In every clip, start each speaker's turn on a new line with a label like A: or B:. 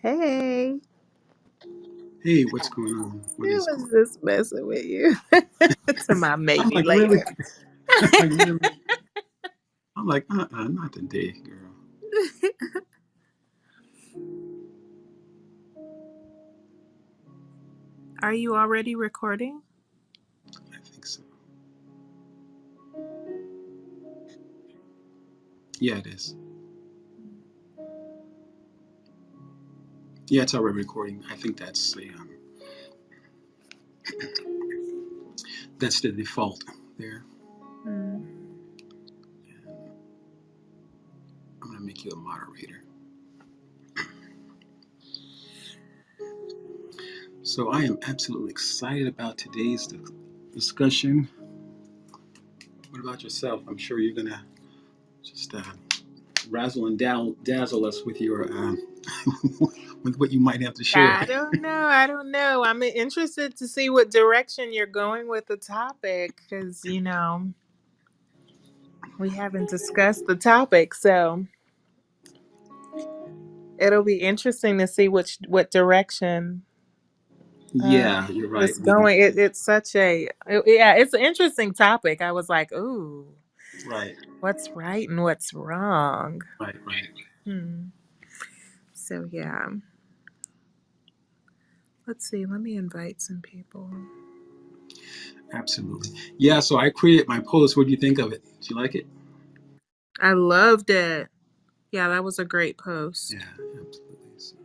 A: Hey,
B: Hey, what's going on? What
A: who
B: is
A: was
B: going
A: just messing with you? To my
B: on? I'm
A: maybe
B: like, really?
A: later.
B: Like, really? I'm like, not today, girl.
A: Are you already recording?
B: I think so. Yeah, it is. Yeah, it's already recording. I think that's the default there.
A: Hmm.
B: I'm gonna make you a moderator. So I am absolutely excited about today's discussion. What about yourself? I'm sure you're gonna just razzle and dazzle us with your with what you might have to share.
A: I don't know. I don't know. I'm interested to see what direction you're going with the topic because, we haven't discussed the topic. So it'll be interesting to see what direction
B: Yeah, you're right.
A: it's going. It's such yeah, it's an interesting topic. I was like, ooh,
B: Right,
A: what's right and what's wrong?
B: right.
A: Hmm. So yeah, let's see. Let me invite some people.
B: Absolutely. Yeah, so I created my post. What do you think of it? Do you like it?
A: I loved it. Yeah, that was a great
B: Yeah,
A: post.
B: absolutely. So,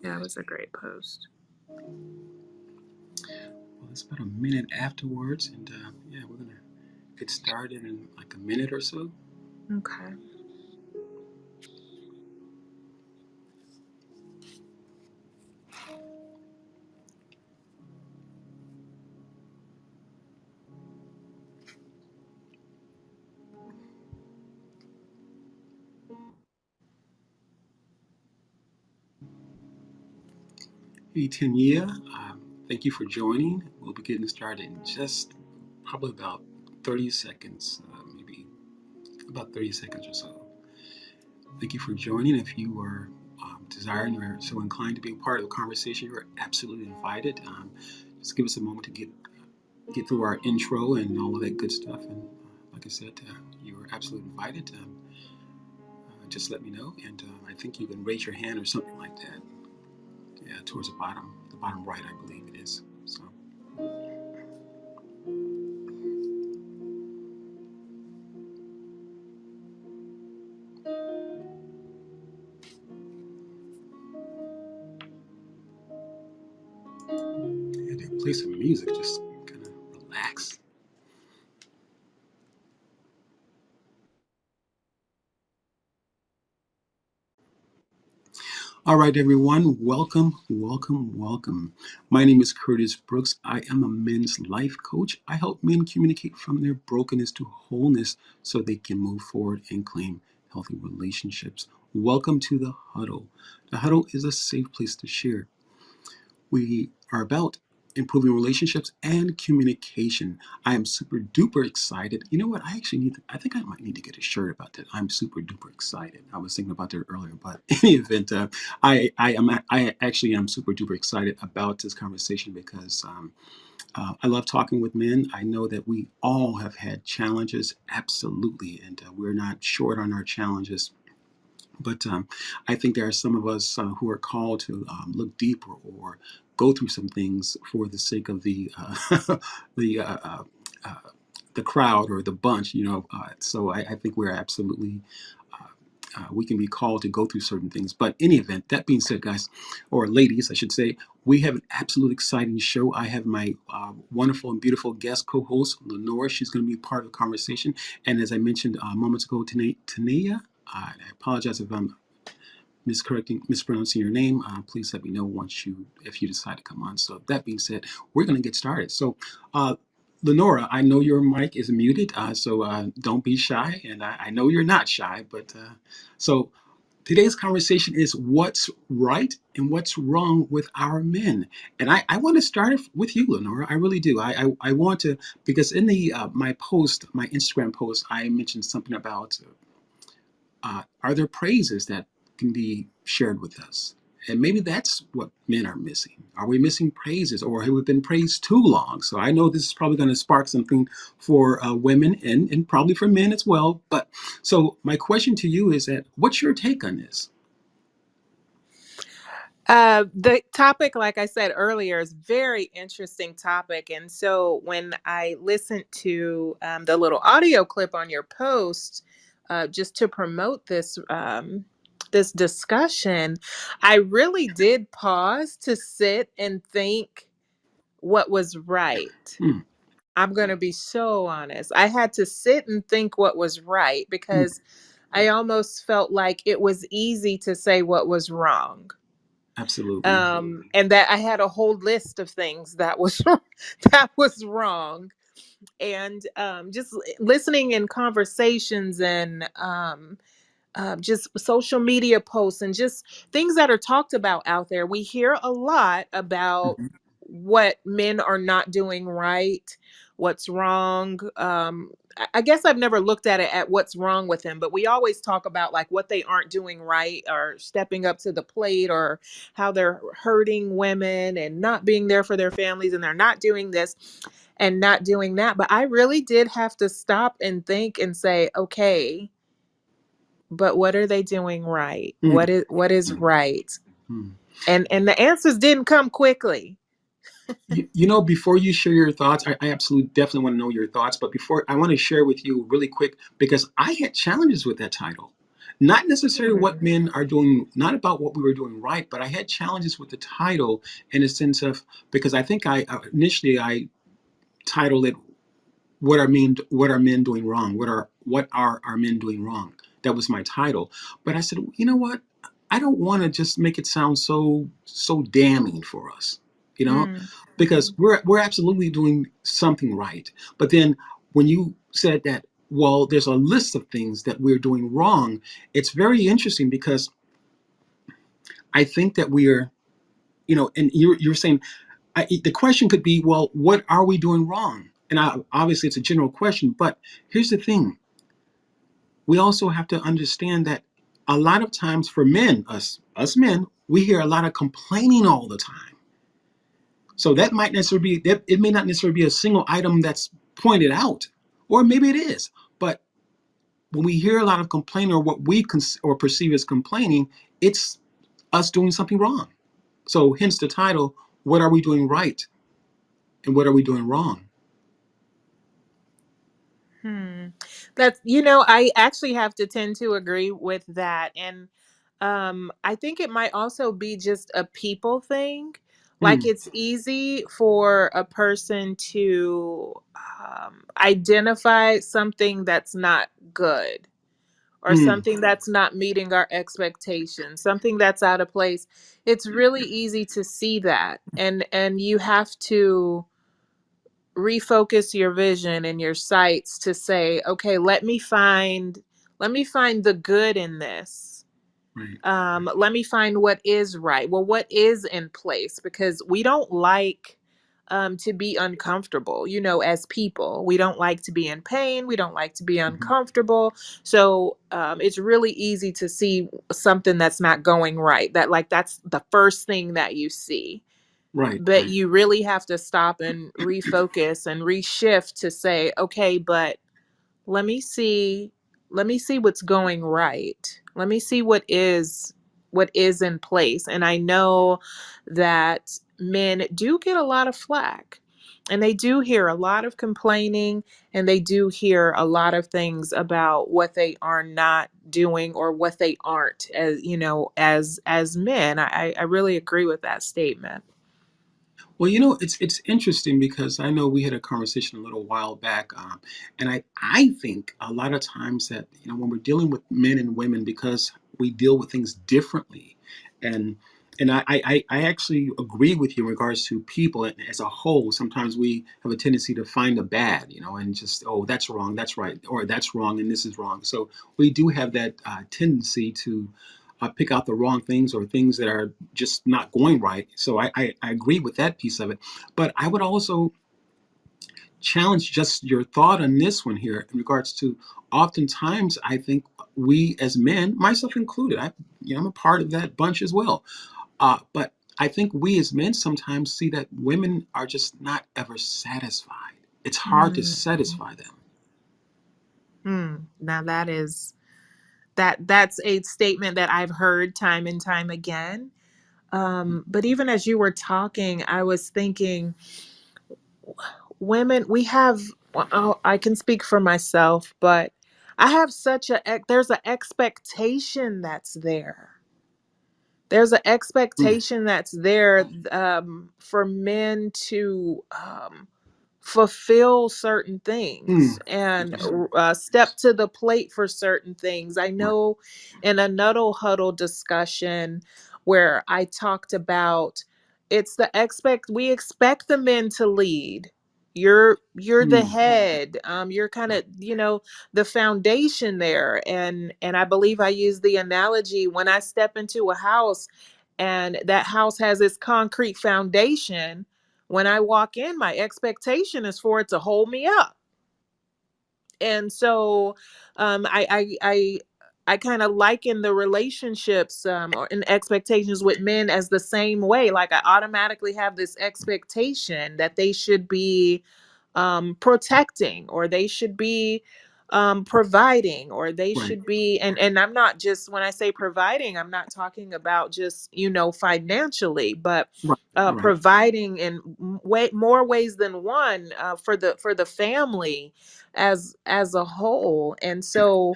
A: Yeah, it was a great post.
B: well, it's about a minute afterwards, and yeah, we're gonna get started in like a minute or so.
A: Okay.
B: Hey, Tanya, thank you for joining. We'll be getting started in just probably about 30 seconds, maybe about 30 seconds or so. Thank you for joining. If you are desiring or so inclined to be a part of the conversation, you're absolutely invited. Just give us a moment to get through our intro and all of that good stuff. And like I said, you are absolutely invited. Just let me know, and I think you can raise your hand or something like that. Yeah, towards the bottom right, I believe it is. So yeah, they play some music, just kind of relax. All right, everyone, welcome, welcome, welcome. My name is Curtis Brooks. I am a men's life coach. I help men communicate from their brokenness to wholeness so they can move forward and claim healthy relationships. Welcome to the Huddle. The Huddle is a safe place to share. We are about improving relationships and communication. I am super duper excited. You know what? I think I might need to get a shirt about that. I'm super duper excited. I was thinking about that earlier, but in any event, I actually am super duper excited about this conversation because I love talking with men. I know that we all have had challenges, absolutely, and we're not short on our challenges. But I think there are some of us who are called to look deeper or go through some things for the sake of the uh, the crowd or the bunch, you know. So I think we're absolutely we can be called to go through certain things. But in any event, that being said, guys, or ladies, I should say, we have an absolute exciting show. I have my wonderful and beautiful guest co-host, Lenore. She's going to be part of the conversation. And as I mentioned moments ago, Tanea, I apologize if I'm mispronouncing your name. Please let me know if you decide to come on. So that being said, we're going to get started. So, Lenora, I know your mic is muted, so don't be shy, and I know you're not shy. But so today's conversation is what's right and what's wrong with our men. And I want to start with you, Lenora. I really do. I want to, because in the my Instagram post, I mentioned something about are there praises that can be shared with us. And maybe that's what men are missing. Are we missing praises, or have we been praised too long? So I know this is probably going to spark something for women and probably for men as well. But so my question to you is that what's your take on this?
A: The topic, like I said earlier, is very interesting topic. And so when I listened to the little audio clip on your post, just to promote this discussion, I really did pause to sit and think what was right.
B: Hmm,
A: I'm going to be so honest. I had to sit and think what was right
B: hmm,
A: because I almost felt like it was easy to say what was wrong.
B: absolutely.
A: And that I had a whole list of things that was that was wrong. And just listening in conversations and just social media posts and just things that are talked about out there. We hear a lot about
B: Hmm.
A: what men are not doing right, what's wrong. I guess I've never looked at it at what's wrong with them, but we always talk about like what they aren't doing right or stepping up to the plate or how they're hurting women and not being there for their families and they're not doing this and not doing that. But I really did have to stop and think and say, okay, but what are they doing right?
B: Hmm,
A: What is
B: hmm,
A: right?
B: hmm.
A: And the answers didn't come quickly.
B: You know, before you share your thoughts, I absolutely definitely want to know your thoughts. But before, I want to share with you really quick because I had challenges with that title. Not necessarily what
A: Hmm.
B: men are doing, not about what we were doing right, but I had challenges with the title in a sense of because I think I initially I titled it what are men doing wrong? What are our men doing wrong? That was my title. But I said, you know what? I don't want to just make it sound so damning for us, you know,
A: Hmm.
B: because we're absolutely doing something right. But then when you said that, well, there's a list of things that we're doing wrong, it's very interesting because I think that we are, you know, and you're saying the question could be, well, what are we doing wrong? And obviously, it's a general question, but here's the thing: we also have to understand that a lot of times for men, us men, we hear a lot of complaining all the time. So that might necessarily be that it may not necessarily be a single item that's pointed out, or maybe it is. But when we hear a lot of complaining or what we or perceive as complaining, it's us doing something wrong. So hence the title: What are we doing right, and what are we doing wrong?
A: Hmm. That's, I actually have to tend to agree with that. And I think it might also be just a people thing. Like
B: Hmm.
A: it's easy for a person to identify something that's not good or
B: Hmm.
A: something that's not meeting our expectations, something that's out of place. It's really easy to see that. And you have to refocus your vision and your sights to say, okay, let me find the good in this.
B: Right.
A: Let me find what is right. Well, what is in place? Because we don't like to be uncomfortable, as people. We don't like to be in pain. We don't like to be
B: Hmm.
A: uncomfortable. So it's really easy to see something that's not going right. That's the first thing that you see.
B: Right.
A: But
B: Right.
A: you really have to stop and refocus and reshift to say, okay, but let me see let me see what's going right. Let me see what is in place. And I know that men do get a lot of flack and they do hear a lot of complaining and they do hear a lot of things about what they are not doing or what they aren't, as men. I really agree with that statement.
B: Well, you know, it's interesting because I know we had a conversation a little while back, and I think a lot of times that when we're dealing with men and women because we deal with things differently, and and I actually agree with you in regards to people as a whole. Sometimes we have a tendency to find the bad, and just that's wrong, that's right, or that's wrong, and this is wrong. So we do have that tendency to pick out the wrong things or things that are just not going right. So I agree with that piece of it. But I would also challenge just your thought on this one here in regards to oftentimes I think we as men, myself included, I'm a part of that bunch as well. But I think we as men sometimes see that women are just not ever satisfied. It's hard to
A: Mm.
B: satisfy them.
A: Now that's a statement that I've heard time and time again. But even as you were talking, I was thinking, women, we have, well, I can speak for myself, but I have there's an expectation that's there. There's an
B: Mm,
A: expectation that's there, for men to, fulfill certain
B: mm,
A: things and
B: interesting.
A: step to the plate for certain things. I
B: Right.
A: know in a Nuddle Huddle discussion where I talked about, we expect the men to lead. You're the
B: Mm,
A: head. You're kind
B: right.
A: of, the foundation there. And I believe I used the analogy, when I step into a house and that house has its concrete foundation, when I walk in, my expectation is for it to hold me up. And so, I kind of liken the relationships, or in expectations with men as the same way. Like, I automatically have this expectation that they should be, protecting, or they should be, providing, or they
B: Right.
A: should be, and I'm not just, when I say providing, I'm not talking about just, financially, but
B: Right. Right.
A: providing in more ways than one, for the family as a whole. And so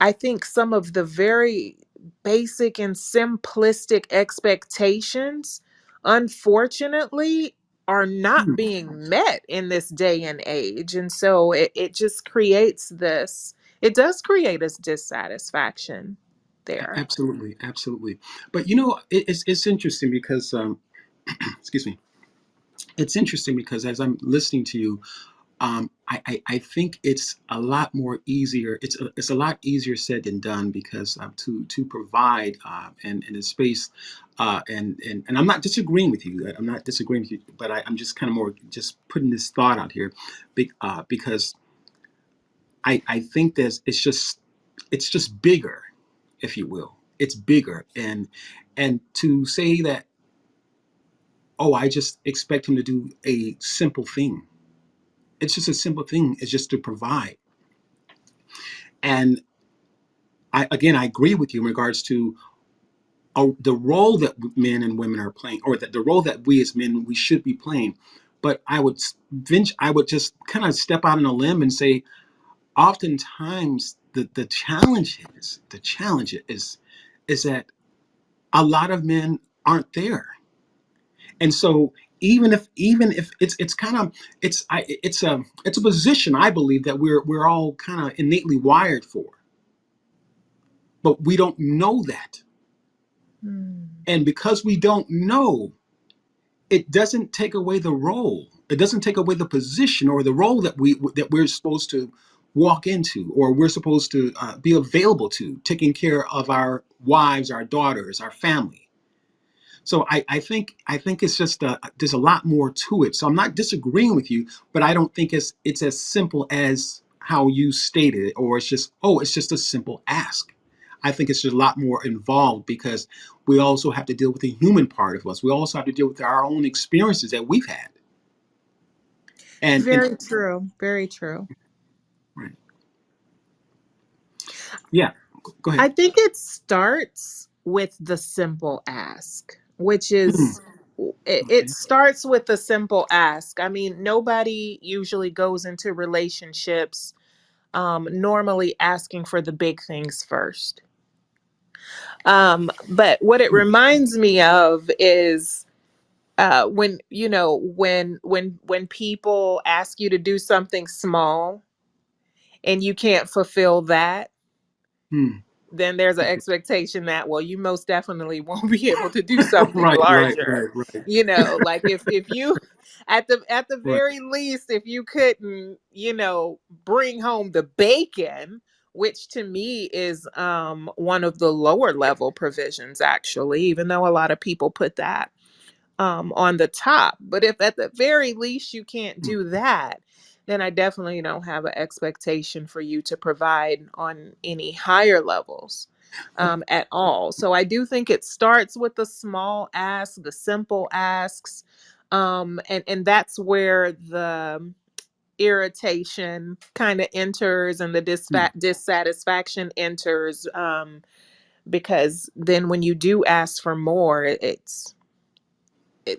A: I think some of the very basic and simplistic expectations, unfortunately, are not
B: Mm,
A: being met in this day and age. And so it just creates this, it does create this dissatisfaction there.
B: absolutely. Absolutely. But it's interesting because excuse me. It's interesting because as I'm listening to you, I think it's a lot more easier. It's a lot easier said than done because to provide in a space, and I'm not disagreeing with you. I'm not disagreeing with you, but I'm just kind of more just putting this thought out here, because I think it's just bigger, if you will. It's bigger, and to say that, oh, I just expect him to do a simple thing. It's just a simple thing. It's just to provide. And I agree with you in regards to the role that men and women are playing, or that the role that we as men we should be playing. But I would just kind of step out on a limb and say, oftentimes the challenge is that a lot of men aren't there, and so even if it's kind of it's a position I believe that we're all kind of innately wired for, but we don't know that.
A: Hmm.
B: And because we don't know, it doesn't take away the role. It doesn't take away the position or the role that we're supposed to walk into, or we're supposed to be available to, taking care of our wives, our daughters, our family. So I think it's just there's a lot more to it. So I'm not disagreeing with you, but I don't think it's as simple as how you stated it, or it's just a simple ask. I think it's just a lot more involved because we also have to deal with the human part of us. We also have to deal with our own experiences that we've had. And
A: Very true. Very true.
B: right, yeah, go ahead.
A: I think it starts with the simple ask, which
B: Mm,
A: is, it
B: okay.
A: starts with the simple ask. I mean, nobody usually goes into relationships, normally asking for the big things first. But what it
B: Mm,
A: reminds me of is, when when people ask you to do something small and you can't fulfill that,
B: mm.
A: then there's an expectation that, well, you most definitely won't be able to do something
B: Right, right, right,
A: larger.
B: right,
A: Like, if you, at the
B: right.
A: very least, if you couldn't, bring home the bacon, which to me is, one of the lower level provisions, actually, even though a lot of people put that, on the top. But if at the very least you can't
B: Mm,
A: do that, then I definitely don't have an expectation for you to provide on any higher levels at all. So I do think it starts with the small asks, the simple asks, and that's where the irritation kind of enters and the
B: Hmm.
A: dissatisfaction enters, because then when you do ask for more,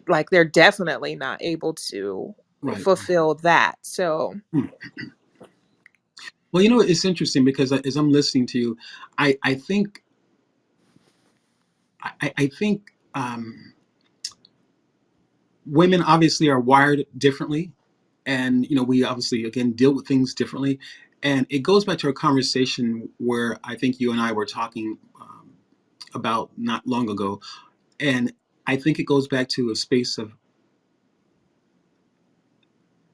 A: like they're definitely not able to
B: Right.
A: fulfill that. So
B: Hmm. Well, it's interesting because as I'm listening to you, I think I think women obviously are wired differently, and we obviously again deal with things differently, and it goes back to a conversation where I think you and I were talking about not long ago, and I think it goes back to a space of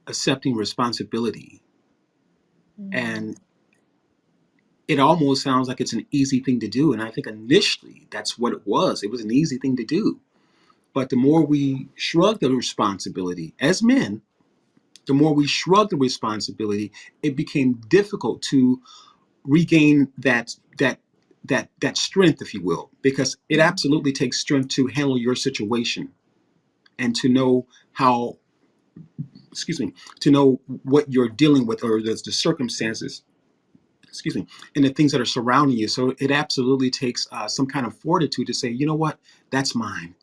B: accepting responsibility,
A: mm,
B: and it almost sounds like it's an easy thing to do, and I think initially that's what it was an easy thing to do. But the more we shrug the responsibility as men, the more we shrug the responsibility, it became difficult to regain that strength, if you will, because it
A: mm,
B: absolutely takes strength to handle your situation and to know how, excuse me, to know what you're dealing with or the circumstances, excuse me, and the things that are surrounding you. So it absolutely takes some kind of fortitude to say, you know what, that's mine.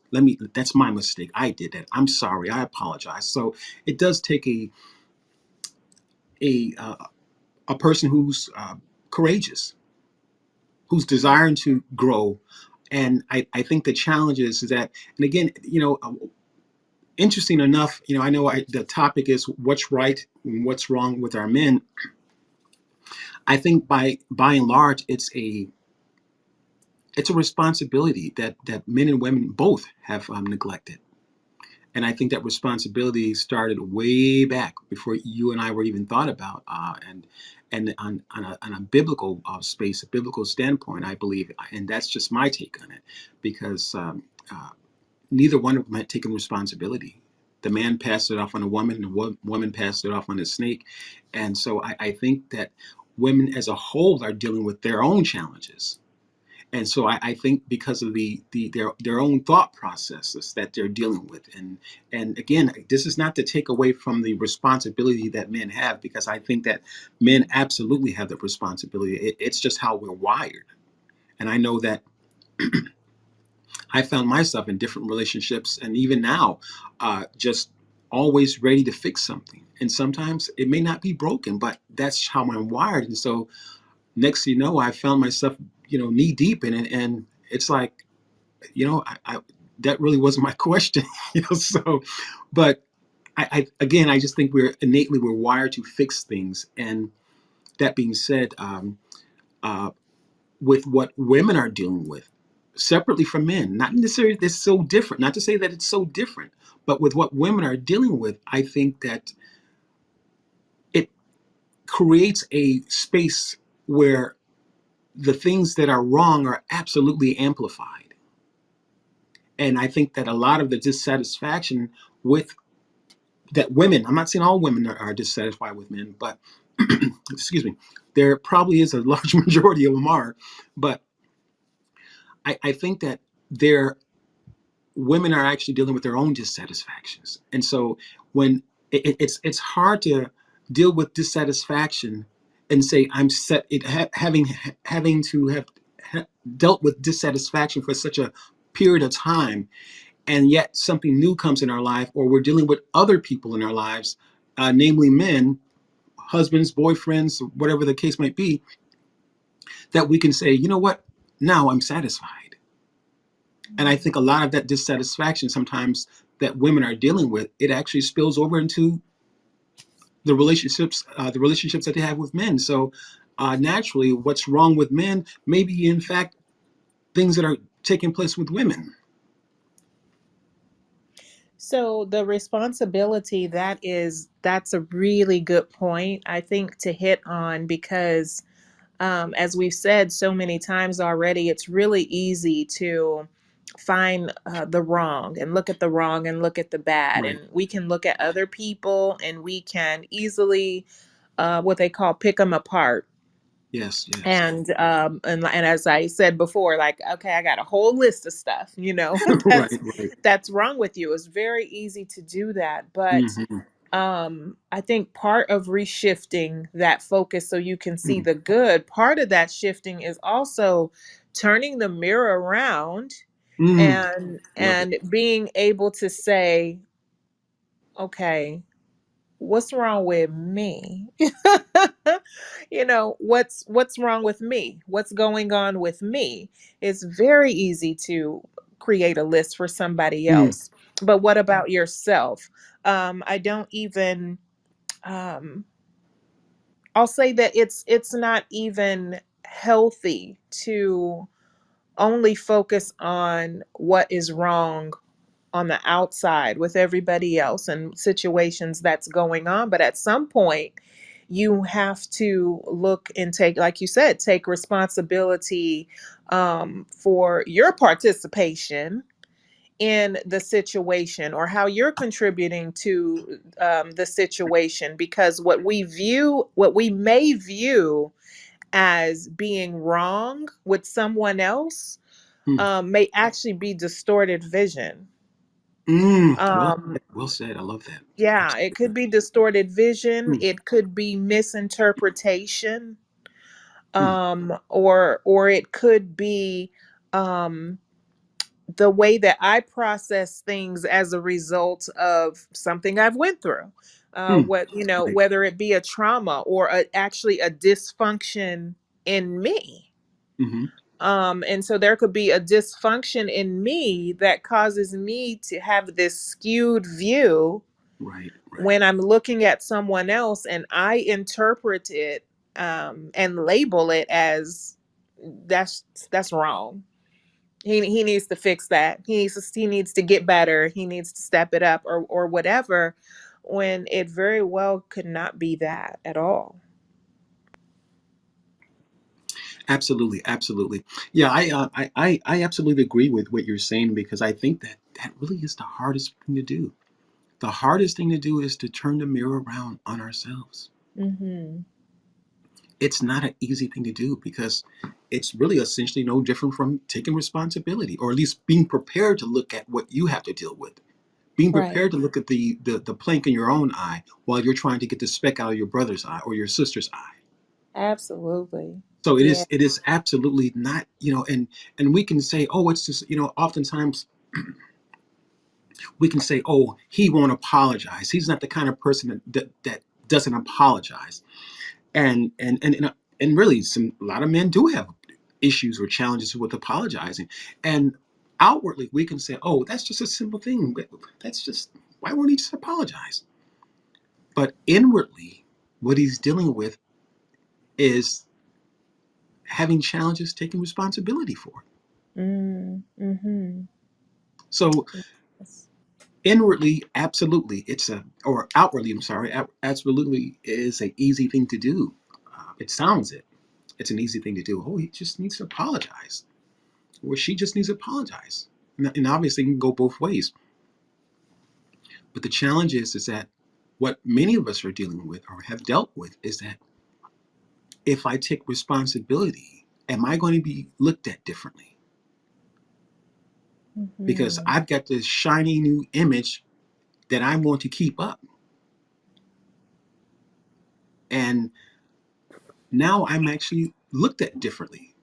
B: That's my mistake. I did that. I'm sorry. I apologize. So it does take a uh, a person who's courageous, who's desiring to grow. And I think the challenge is that, and again, interesting enough, I know the topic is what's right and what's wrong with our men. I think by and large, it's a responsibility that men and women both have neglected. And I think that responsibility started way back before you and I were even thought about, and on a biblical space, a biblical standpoint, I believe, and that's just my take on it, because neither one of them had taken responsibility. The man passed it off on a woman, and the woman passed it off on a snake, and so I think that women as a whole are dealing with their own challenges, and so I think because of their own thought processes that they're dealing with, and again, this is not to take away from the responsibility that men have, because I think that men absolutely have the responsibility. It's just how we're wired, and I know that I found myself in different relationships, and even now, just always ready to fix something, and sometimes it may not be broken, but that's how I'm wired, and so next thing you know, I found myself knee deep in it, and it's like I that really wasn't my question, so, but again, I just think we're wired to fix things. And that being said, uh, with what women are dealing with, separately from men, not necessarily it's so different, not to say that it's so different, but with what women are dealing with, I think that it creates a space where the things that are wrong are absolutely amplified. And I think that a lot of the dissatisfaction with that women, I'm not saying all women are dissatisfied with men, but excuse me, there probably is a large majority of them are, but I think that there women are actually dealing with their own dissatisfactions. And so when it's hard to deal with dissatisfaction and say I'm set it having to have dealt with dissatisfaction for such a period of time, and yet something new comes in our life, or we're dealing with other people in our lives, namely men, husbands, boyfriends, whatever the case might be, that we can say, you know what, now I'm satisfied. And I think a lot of that dissatisfaction sometimes that women are dealing with, it actually spills over into the relationships that they have with men. So naturally, what's wrong with men may be in fact things that are taking place with women.
A: so the responsibility, that's a really good point, I think, to hit on, because as we've said so many times already, it's really easy to find the wrong and look at the wrong and look at the bad.
B: Right.
A: And we can look at other people and we can easily, what they call, pick them apart.
B: Yes. Yes.
A: And as I said before, like, okay, I got a whole list of stuff,
B: Right.
A: that's
B: Right.
A: that's wrong with you. It's very easy to do that, but
B: Hmm.
A: I think part of reshifting that focus so you can see
B: Mm.
A: the good, part of that shifting is also turning the mirror around
B: Mm. Love it.
A: and being able to say, okay, what's wrong with me? What's wrong with me? What's going on with me? It's very easy to create a list for somebody
B: Mm.
A: else, but what about yourself? I don't even um I'll say that it's not even healthy to only focus on what is wrong on the outside with everybody else and situations that's going on. But at some point, you have to look and take, like you said, take responsibility for your participation in the situation or how you're contributing to the situation, because what we may view as being wrong with someone else
B: Mm.
A: may actually be distorted vision.
B: Mm. Well
A: um
B: said. Well said. I love that.
A: yeah, it could
B: Absolutely.
A: be distorted vision,
B: Mm.
A: it could be misinterpretation,
B: Mm.
A: or it could be um the way that I process things as a result of something I've went through,
B: Mm.
A: what
B: Right.
A: whether it be a trauma or actually a dysfunction in me.
B: Hmm.
A: And so there could be a dysfunction in me that causes me to have this skewed view
B: Right. Right.
A: when I'm looking at someone else, and I interpret it and label it as that's wrong. He needs to fix that. He needs to get better. He needs to step it up, or whatever. When it very well could not be that at all.
B: Absolutely. Absolutely. Yeah. I absolutely agree with what you're saying because I think that that really is the hardest thing to do. The hardest thing to do is to turn the mirror around on ourselves.
A: Mm-hmm.
B: It's not an easy thing to do because it's really essentially no different from taking responsibility or at least being prepared to look at what you have to deal with. Being
A: Right.
B: prepared to look at the plank in your own eye while you're trying to get the speck out of your brother's eye or your sister's eye.
A: Absolutely.
B: So it
A: Yeah.
B: is absolutely not, and we can say, oh, it's just, oftentimes we can say, oh, he won't apologize. He's not the kind of person that doesn't apologize. And really a lot of men do have issues or challenges with apologizing. And outwardly we can say, oh, that's just a simple thing. That's just, why won't he just apologize? But inwardly, what he's dealing with is having challenges taking responsibility for it.
A: Mm-hmm.
B: So
A: Yes.
B: inwardly, absolutely, it's a, or outwardly, I'm sorry, absolutely is a easy thing to do. It sounds it. It's an easy thing to do. Oh, he just needs to apologize, or she just needs to apologize. And obviously, it can go both ways. But the challenge is that what many of us are dealing with or have dealt with is that if I take responsibility, am I going to be looked at differently? Because
A: Mm-hmm.
B: I've got this shiny new image that I want to keep up. And now I'm actually looked at differently.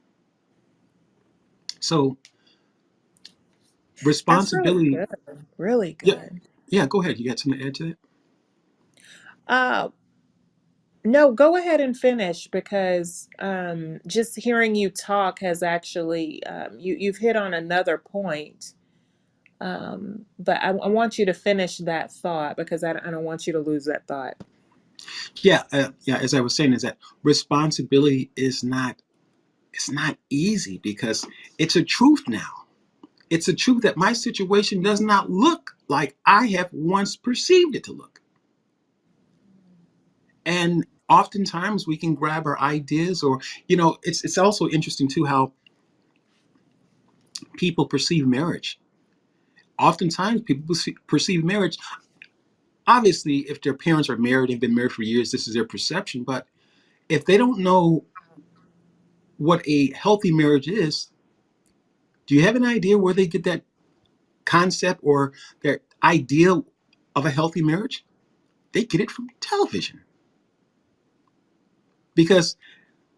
B: So
A: That's really
B: responsibility,
A: good. Really
B: yeah,
A: good.
B: yeah, go ahead. You got something to add to that?
A: Uh, no, go ahead and finish, because just hearing you talk has actually you've hit on another point. But I want you to finish that thought, because I don't want you to lose that thought.
B: Yeah, yeah. As I was saying, is that responsibility is not, it's not easy because it's a truth now. It's a truth that my situation does not look like I have once perceived it to look. And oftentimes we can grab our ideas, or it's also interesting too how people perceive marriage. Oftentimes, people perceive marriage. Obviously, if their parents are married and been married for years, this is their perception. But if they don't know what a healthy marriage is, do you have an idea where they get that concept or their idea of a healthy marriage? They get it from television because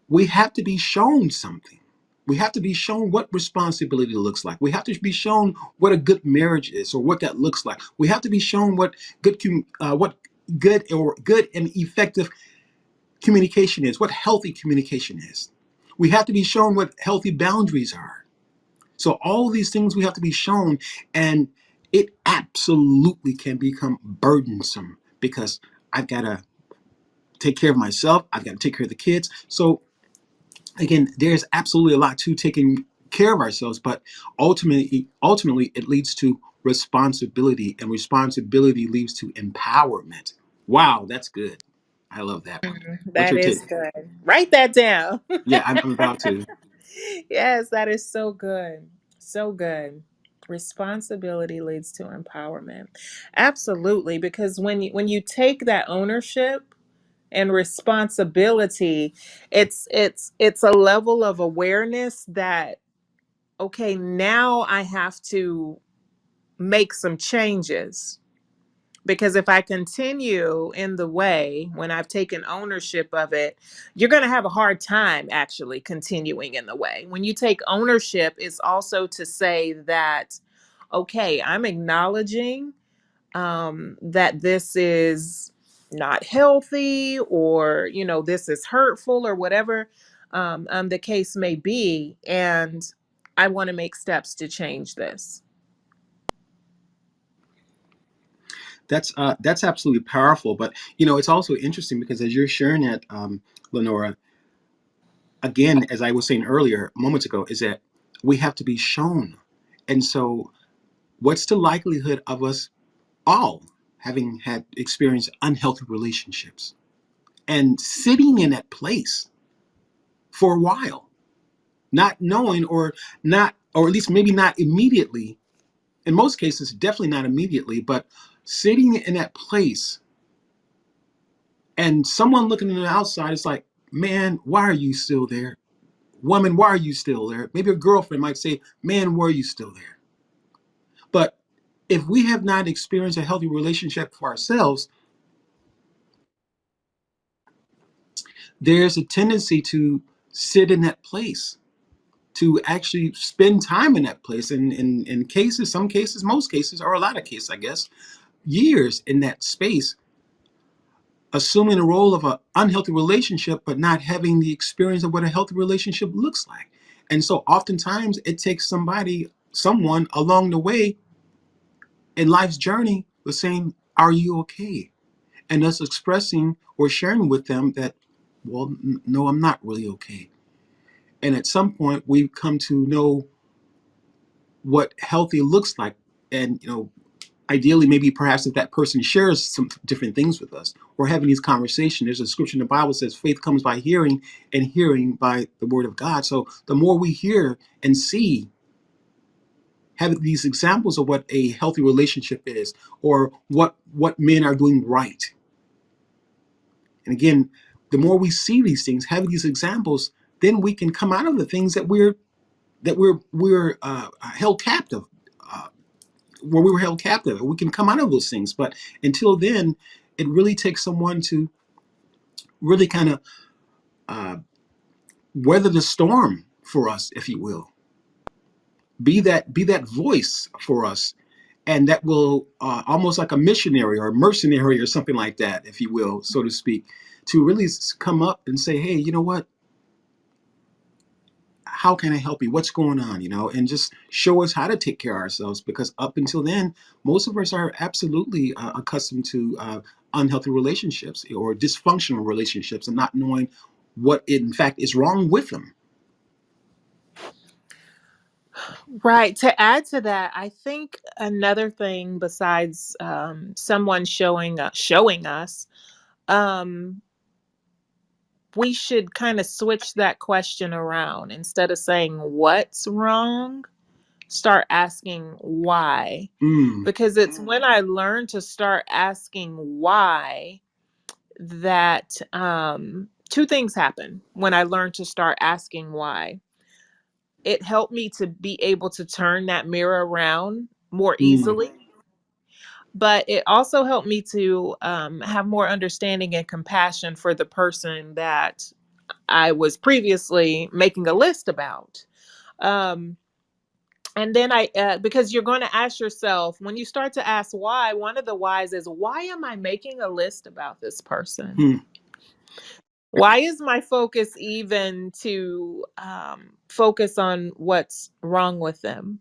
B: we have to be shown something. We have to be shown what responsibility looks like. We have to be shown what a good marriage is or what that looks like. We have to be shown what good and effective communication is, what healthy communication is. We have to be shown what healthy boundaries are. So all these things we have to be shown, and it absolutely can become burdensome because I've got to take care of myself. I've got to take care of the kids. So again, there's absolutely a lot to taking care of ourselves, but ultimately, it leads to responsibility, and responsibility leads to empowerment. Wow, that's good. I love that one. What's
A: That
B: your
A: is
B: take?
A: good. Write that down.
B: Yeah, I'm about to.
A: Yes, that is so good. So good. Responsibility leads to empowerment. Absolutely, because when you take that ownership and responsibility, it's a level of awareness that okay, now I have to make some changes. Because if I continue in the way when I've taken ownership of it, you're going to have a hard time actually continuing in the way. When you take ownership, it's also to say that, okay, I'm acknowledging that this is not healthy, or, this is hurtful, or whatever the case may be. And I want to make steps to change this.
B: That's absolutely powerful. But it's also interesting because as you're sharing that, Lenora, again, as I was saying earlier, moments ago, is that we have to be shown. And so, what's the likelihood of us all having had experienced unhealthy relationships and sitting in that place for a while, not knowing, or not, or at least maybe not immediately, in most cases, definitely not immediately, but sitting in that place and someone looking on the outside is like, man, why are you still there? Woman, why are you still there? Maybe a girlfriend might say, man, why are you still there? But if we have not experienced a healthy relationship for ourselves, there's a tendency to sit in that place, to actually spend time in that place. And in cases, some cases, most cases, or a lot of cases, I guess, years in that space, assuming the role of an unhealthy relationship, but not having the experience of what a healthy relationship looks like. And so oftentimes it takes someone along the way in life's journey was saying, are you okay? And us expressing or sharing with them that, well, no, I'm not really okay. And at some point, we've come to know what healthy looks like. And, ideally, maybe perhaps if that person shares some different things with us or having these conversations, there's a scripture in the Bible that says faith comes by hearing and hearing by the word of God. So the more we hear and see, have these examples of what a healthy relationship is or what men are doing right. And again, the more we see these things, have these examples, then we can come out of the things that we're held captive, uh, where we were held captive. We can come out of those things, but until then, it really takes someone to really kind of uh, weather the storm for us, if you will. Be that voice for us, and that will almost like a missionary or a mercenary or something like that, if you will, so to speak, to really come up and say, hey, you know what? How can I help you? What's going on? And just show us how to take care of ourselves, because up until then, most of us are absolutely accustomed to unhealthy relationships or dysfunctional relationships and not knowing what in fact is wrong with them.
A: Right. To add to that, I think another thing besides someone showing us, um, we should kind of switch that question around. Instead of saying what's wrong, start asking why.
B: Mm,
A: Because it's when I learn to start asking why that two things happen when I learn to start asking why. It helped me to be able to turn that mirror around more
B: mm,
A: easily, but it also helped me to have more understanding and compassion for the person that I was previously making a list about. Um, and then because you're going to ask yourself, when you start to ask why, one of the whys is, why am I making a list about this person?
B: mm.
A: Why is my focus even to focus on what's wrong with them?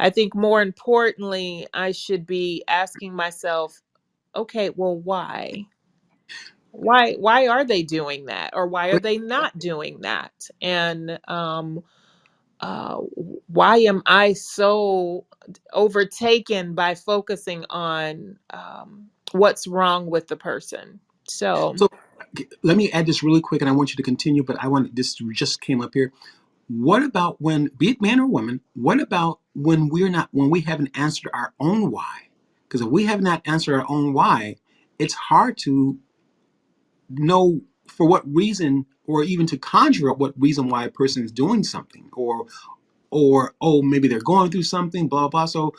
A: I think more importantly, I should be asking myself, okay, well, why? Why are they doing that? Or why are
B: But
A: they not doing that? And why am I so overtaken by focusing on what's wrong with the person? So,
B: so let me add this really quick, and I want you to continue. But I want this just came up here. What about when, be it man or woman, what about when when we haven't answered our own why? Because if we have not answered our own why, it's hard to know for what reason, or even to conjure up what reason why a person is doing something, or oh, maybe they're going through something, blah blah. So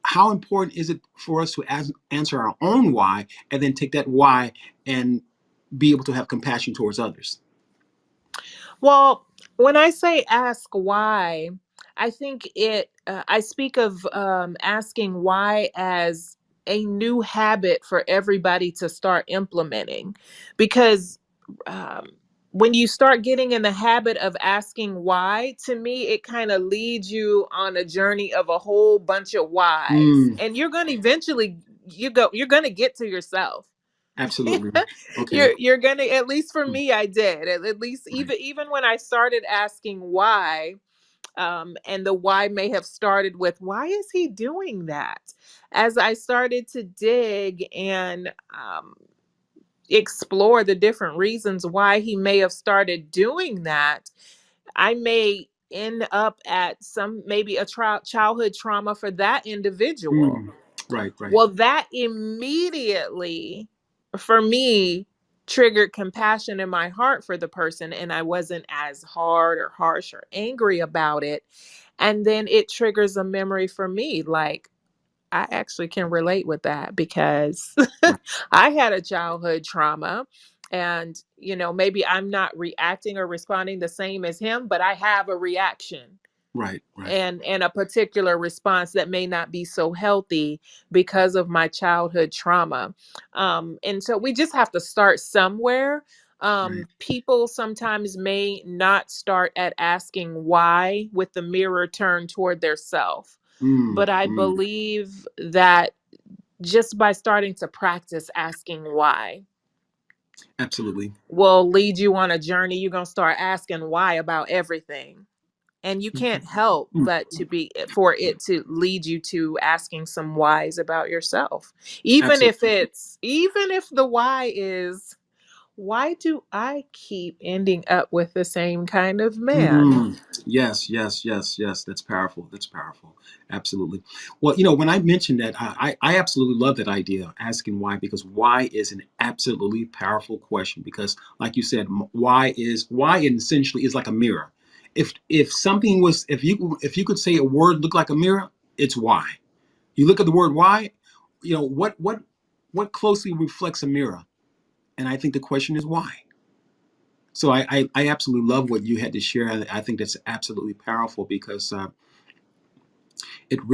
B: how important is it for us to answer our own why, and then take that why and be able to have compassion towards others?
A: well, when I say ask why, I think I speak of asking why as a new habit for everybody to start implementing. Because um, when you start getting in the habit of asking why, to me, it kind of leads you on a journey of a whole bunch of whys.
B: Mm,
A: And you're going to eventually, you're going to get to yourself.
B: absolutely. Okay.
A: You're gonna, at least for me, I did. At least
B: Right.
A: even when I started asking why, and the why may have started with, why is he doing that? As I started to dig and explore the different reasons why he may have started doing that, I may end up at some, maybe a childhood trauma for that individual.
B: Mm, right. Right.
A: Well, that immediately, for me, triggered compassion in my heart for the person, and I wasn't as hard or harsh or angry about it. And then it triggers a memory for me. Like, I actually can relate with that because
B: Right.
A: I had a childhood trauma. And, maybe I'm not reacting or responding the same as him, but I have a reaction
B: Right. Right.
A: and a particular response that may not be so healthy because of my childhood trauma. And so we just have to start somewhere.
B: Right.
A: People sometimes may not start at asking why with the mirror turned toward their self,
B: Mm,
A: but I
B: mm,
A: believe that just by starting to practice asking why
B: absolutely.
A: will lead you on a journey. You're going to start asking why about everything, and you can't help
B: Mm,
A: but to be, for it to lead you to asking some whys about yourself, even if
B: absolutely.
A: it's, even if the why is, why do I keep ending up with the same kind of man?
B: Mm, yes, yes, yes, yes. That's powerful. That's powerful. Absolutely. Well, when I mentioned that, I absolutely love that idea, asking why, because why is an absolutely powerful question. Because, like you said, why essentially is like a mirror. If something was, if you could say a word looked like a mirror, it's why. You look at the word why, what closely reflects a mirror, and I think the question is why. So I absolutely love what you had to share. I think that's absolutely powerful because it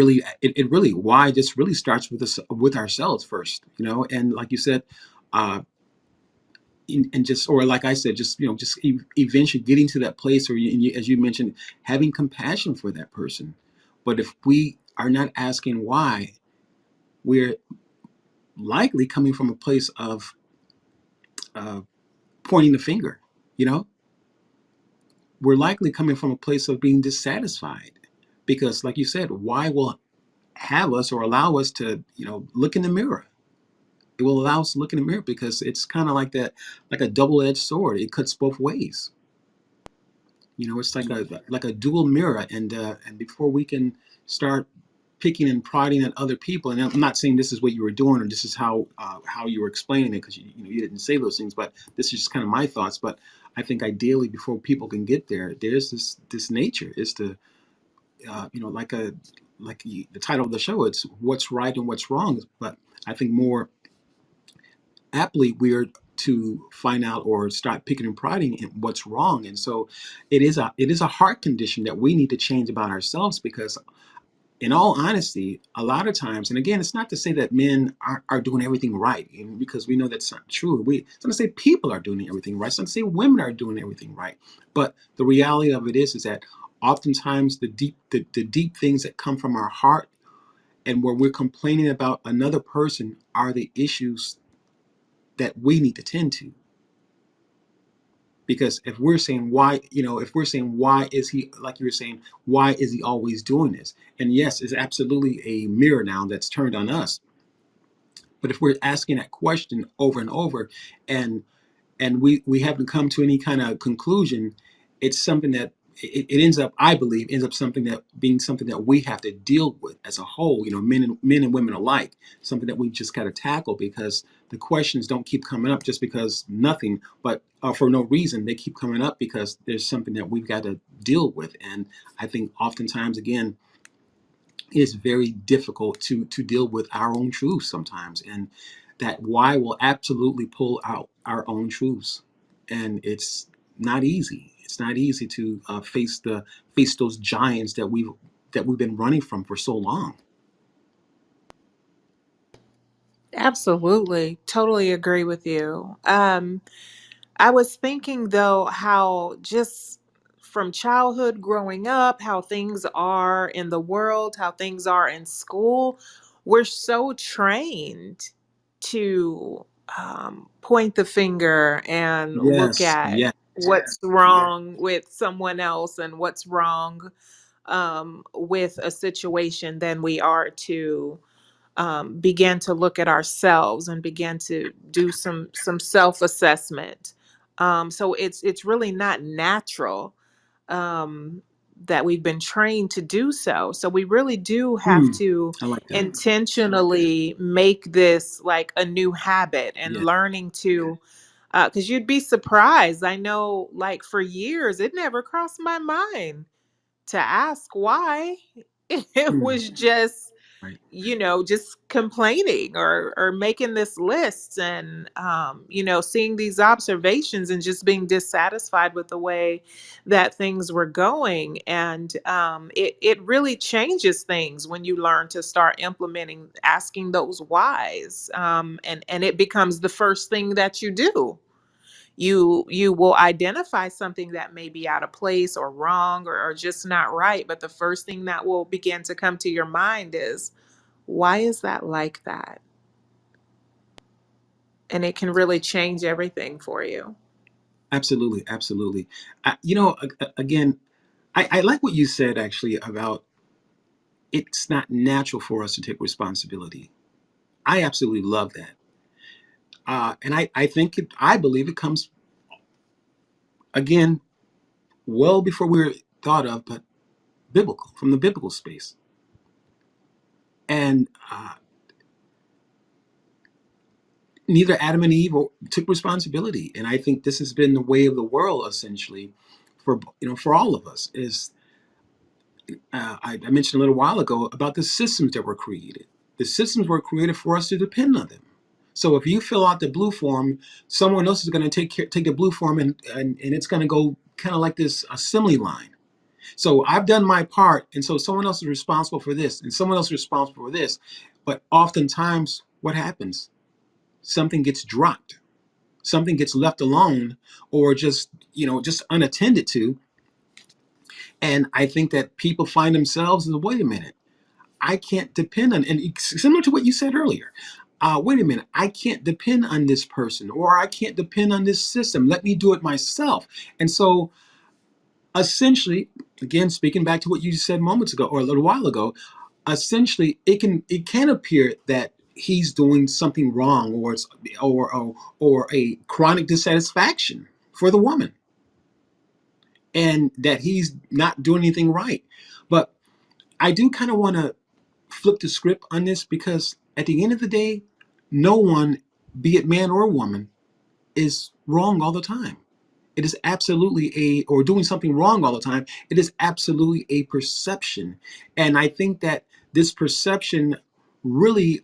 B: really why just really starts with us, with ourselves first, and like you said, uh, and just, or like I said, just just eventually getting to that place where as you mentioned, having compassion for that person. But if we are not asking why, we're likely coming from a place of uh, pointing the finger. You know, we're likely coming from a place of being dissatisfied because, like you said, why will have us or allow us to look in the mirror. It will allow us to look in the mirror because it's kind of like that, like a double-edged sword. It cuts both ways. You know, it's like a dual mirror, and before we can start picking and prodding at other people, and I'm not saying this is what you were doing or this is how you were explaining it, because you didn't say those things, but this is just kind of my thoughts. But I think ideally, before people can get there, there's this nature is to like the title of the show, it's what's right and what's wrong. But I think more aptly we're to find out or start picking and prodding in what's wrong. And so it is a heart condition that we need to change about ourselves, because in all honesty, a lot of times, and again, it's not to say that men are doing everything right, and because we know that's not true. It's not to say people are doing everything right. It's not to say women are doing everything right. But the reality of it is that oftentimes the deep things that come from our heart, and where we're complaining about another person, are the issues that we need to tend to. Because if we're saying why, if we're saying why is he, like you were saying, why is he always doing this? And yes, it's absolutely a mirror now that's turned on us. But if we're asking that question over and over, and we haven't come to any kind of conclusion, it's something that it ends up, I believe, ends up something that being something that we have to deal with as a whole. Men and women alike, something that we just got to tackle, because the questions don't keep coming up just because nothing, but for no reason. They keep coming up because there's something that we've got to deal with. And I think oftentimes, again, it's very difficult to deal with our own truths sometimes, and that why will absolutely pull out our own truths, and not easy. It's not easy to face those giants that we've been running from for so long.
A: Absolutely. Totally agree with you. I was thinking though how just from childhood growing up, how things are in the world, how things are in school, we're so trained to point the finger and look
B: Yes,
A: at
B: yes.
A: what's wrong with someone else and what's wrong with a situation than we are to begin to look at ourselves and begin to do some self assessment. So it's really not natural um, that we've been trained to do so. So we really do have
B: Hmm.
A: to
B: I like that.
A: intentionally make this like a new habit and
B: Yeah.
A: learning to. Because you'd be surprised. I know, like for years, it never crossed my mind to ask why. It
B: Hmm.
A: was just
B: Right.
A: just complaining or making this list and seeing these observations and just being dissatisfied with the way that things were going. And it really changes things when you learn to start implementing asking those whys, and it becomes the first thing that you do. You will identify something that may be out of place or wrong or just not right, but the first thing that will begin to come to your mind is, why is that like that? And it can really change everything for you.
B: Absolutely, absolutely. Again, I like what you said actually about it's not natural for us to take responsibility. I absolutely love that. And I believe it comes again well before we were thought of, but biblical, from the biblical space. And neither Adam and Eve took responsibility. And I think this has been the way of the world essentially for all of us. Is I mentioned a little while ago about the systems that were created. The systems were created for us to depend on them. So if you fill out the blue form, someone else is going to take the blue form, and it's going to go kind of like this assembly line. So I've done my part, and so someone else is responsible for this, and someone else is responsible for this. But oftentimes, what happens? Something gets dropped, something gets left alone, or just unattended to. And I think that people find themselves, wait a minute, I can't depend on, and similar to what you said earlier. Wait a minute, I can't depend on this person, or I can't depend on this system. Let me do it myself. And so essentially, again, speaking back to what you said moments ago or a little while ago, essentially it can appear that he's doing something wrong, or it's or a chronic dissatisfaction for the woman. and that he's not doing anything right. But I do kind of want to flip the script on this, because at the end of the day, no one, be it man or woman, is wrong all the time. It is absolutely or doing something wrong all the time. It is absolutely a perception. And I think that this perception really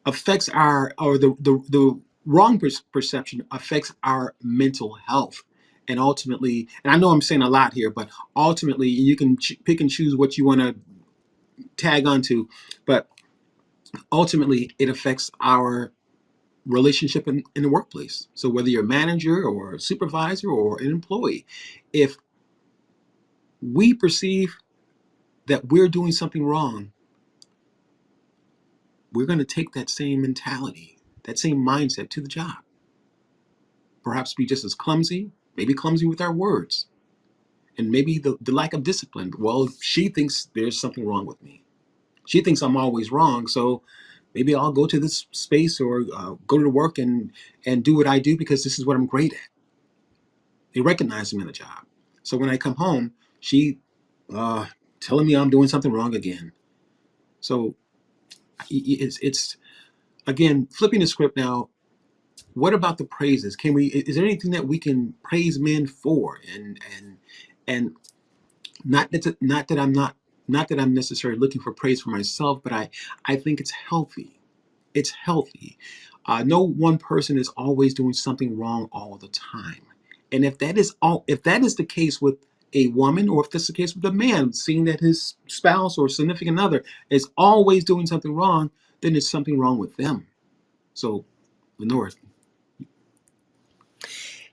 B: affects or the wrong perception affects our mental health. And ultimately, and I know I'm saying a lot here, but ultimately you can pick and choose what you want to tag onto, but ultimately it affects our relationship in the workplace. So whether you're a manager or a supervisor or an employee, if we perceive that we're doing something wrong, we're going to take that same mentality, that same mindset to the job. Perhaps be just as clumsy, maybe clumsy with our words, and maybe the lack of discipline. Well, she thinks there's something wrong with me. She thinks I'm always wrong, so maybe I'll go to this space or go to work and do what I do because this is what I'm great at. They recognize me in the job. So when I come home, she uh, telling me I'm doing something wrong again. So it's again flipping the script now. What about the praises? Can we? Is there anything that we can praise men for? And not that I'm not that I'm necessarily looking for praise for myself, but I think it's healthy. It's healthy. No one person is always doing something wrong all the time. And if that is the case with a woman, or if that's the case with a man, seeing that his spouse or significant other is always doing something wrong, then there's something wrong with them. So, Lenore.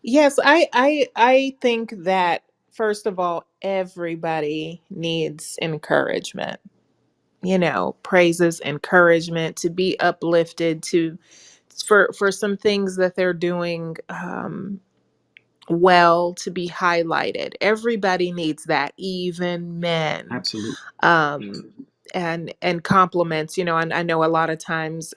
A: Yes, I think that first of all, everybody needs encouragement. You know, praises, encouragement, to be uplifted, to for some things that they're doing well, to be highlighted. Everybody needs that, even men.
B: Absolutely.
A: um and compliments, you know, and I know a lot of times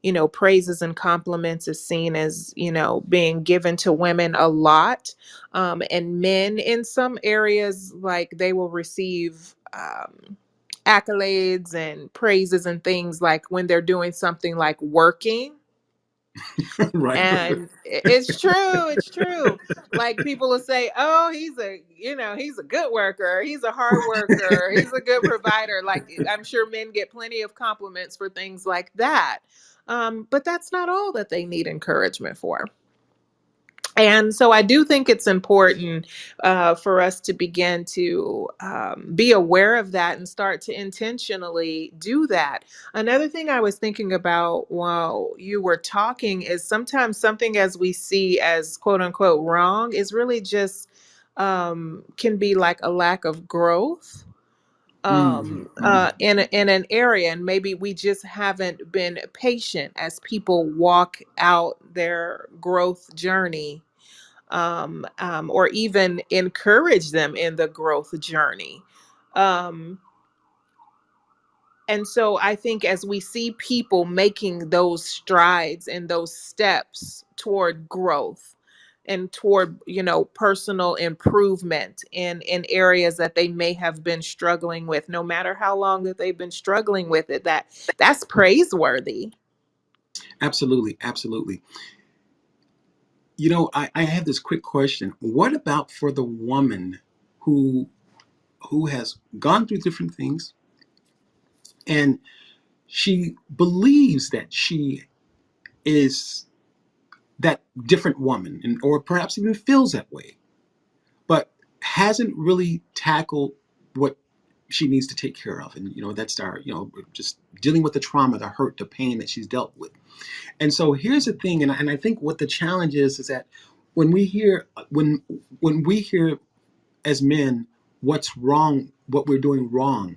A: you know, praises and compliments is seen as, you know, being given to women a lot, and men in some areas, like, they will receive accolades and praises and things like when they're doing something like working.
B: Right.
A: And it's true, it's true. Like, people will say, "Oh, he's a, you know, he's a good worker, he's a hard worker, he's a good provider." Like, I'm sure men get plenty of compliments for things like that. But that's not all that they need encouragement for. And so I do think it's important for us to begin to be aware of that and start to intentionally do that. Another thing I was thinking about while you were talking is sometimes something as we see as quote unquote wrong is really just can be like a lack of growth in an area, and maybe we just haven't been patient as people walk out their growth journey, or even encourage them in the growth journey. Um, and so I think as we see people making those strides and those steps toward growth and toward, you know, personal improvement in areas that they may have been struggling with, no matter how long that they've been struggling with it, that's praiseworthy.
B: Absolutely. Absolutely. You know, I have this quick question. What about for the woman who has gone through different things, and she believes that she is that different woman, and or perhaps even feels that way, but hasn't really tackled what she needs to take care of? And that's our, just dealing with the trauma, the hurt, the pain that she's dealt with. And so here's the thing, and I think what the challenge is that when we hear as men what's wrong, what we're doing wrong,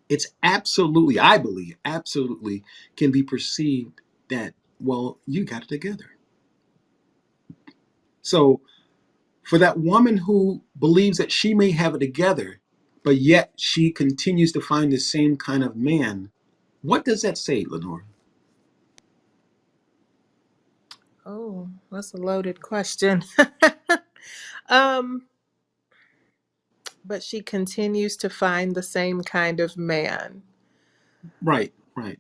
B: it's absolutely, I believe, absolutely can be perceived that, well, you got it together. So for that woman who believes that she may have it together, but yet she continues to find the same kind of man, what does that say, Lenore?
A: Oh, that's a loaded question. um, but she continues to find the same kind of man.
B: Right, right.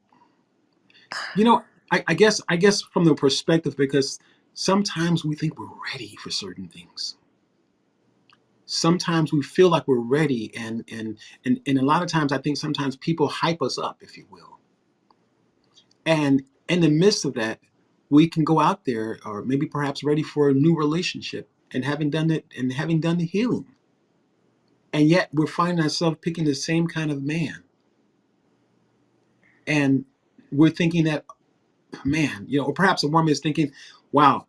B: You know, I guess from the perspective, because sometimes we think we're ready for certain things. Sometimes we feel like we're ready, and a lot of times I think sometimes people hype us up, if you will. And in the midst of that, we can go out there, or maybe perhaps ready for a new relationship, and having done the healing. And yet we're finding ourselves picking the same kind of man. And we're thinking that, man, or perhaps a woman is thinking, wow,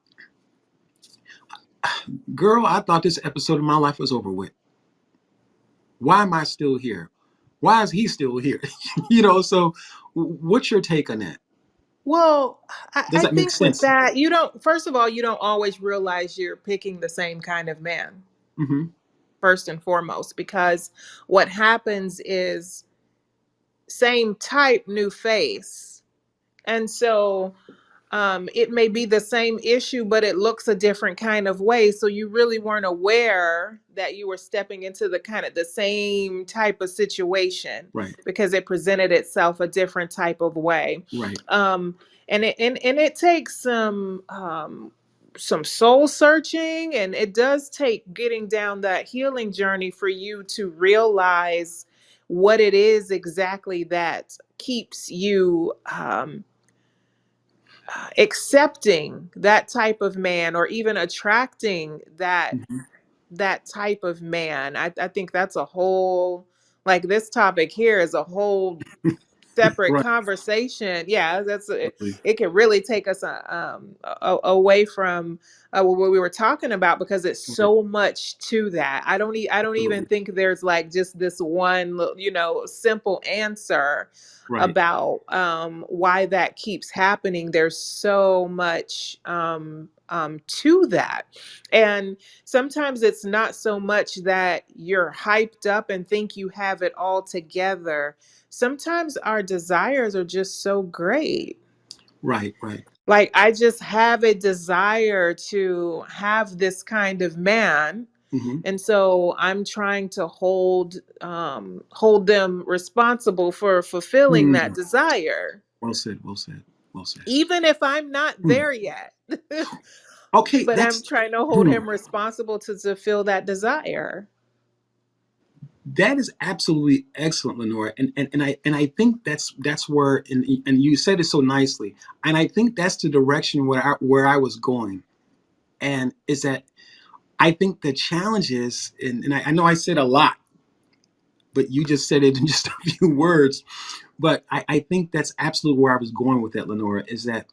B: girl, I thought this episode of my life was over with. Why am I still here? Why is he still here? So what's your take on that?
A: Well,
B: Does
A: I
B: that make
A: think with
B: sense?
A: that, you don't, first of all, you don't always realize you're picking the same kind of man,
B: Mm-hmm.
A: first and foremost, because what happens is same type, new face. And so it may be the same issue, but it looks a different kind of way. So you really weren't aware that you were stepping into the kind of the same type of situation
B: Right,
A: because it presented itself a different type of way.
B: right,
A: Um, and it takes some soul searching, and it does take getting down that healing journey for you to realize what it is exactly that keeps you accepting that type of man, or even attracting
B: hmm
A: that type of man. I think that's a whole, like, this topic here is a whole separate
B: right.
A: conversation. Yeah,
B: Absolutely.
A: it can really take us away from what we were talking about, because it's
B: Right,
A: so much to that. I don't even
B: absolutely.
A: think there's like just this one simple answer
B: Right,
A: about why that keeps happening. There's so much to that. And sometimes it's not so much that you're hyped up and think you have it all together. Sometimes our desires are just so great.
B: right, right.
A: Like, I just have a desire to have this kind of man.
B: hmm
A: And so I'm trying to hold them responsible for fulfilling that
B: Mm.
A: desire,
B: Well said. Well said. Well said.
A: even if I'm not
B: Mm.
A: there yet.
B: Okay,
A: But I'm trying to hold
B: mm,
A: him responsible to fulfill that desire.
B: that is absolutely excellent, Lenora, and I think that's where, and you said it so nicely, and I think that's the direction where I was going, and is that I think the challenge is, and I know I said a lot, but you just said it in just a few words, but I think that's absolutely where I was going with that, Lenora, is that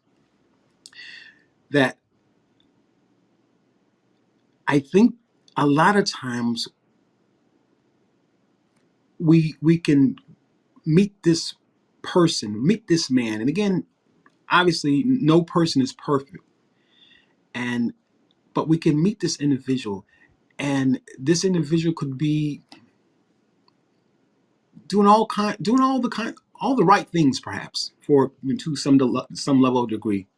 B: I think a lot of times we can meet this man, and again, obviously, no person is perfect, and but we can meet this individual, and this individual could be doing all the right things, perhaps for to some level of degree.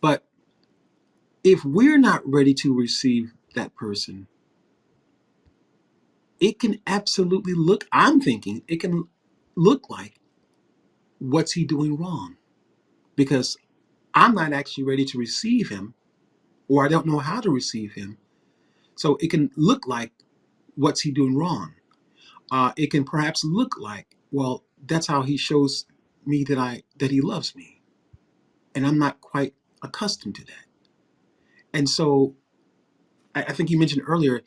B: But if we're not ready to receive that person, it can absolutely look. I'm thinking it can look like, what's he doing wrong? Because I'm not actually ready to receive him, or I don't know how to receive him. So it can look like, what's he doing wrong? It can perhaps look like, well, that's how he shows me that he loves me, and I'm not quite accustomed to that. And so I think you mentioned earlier,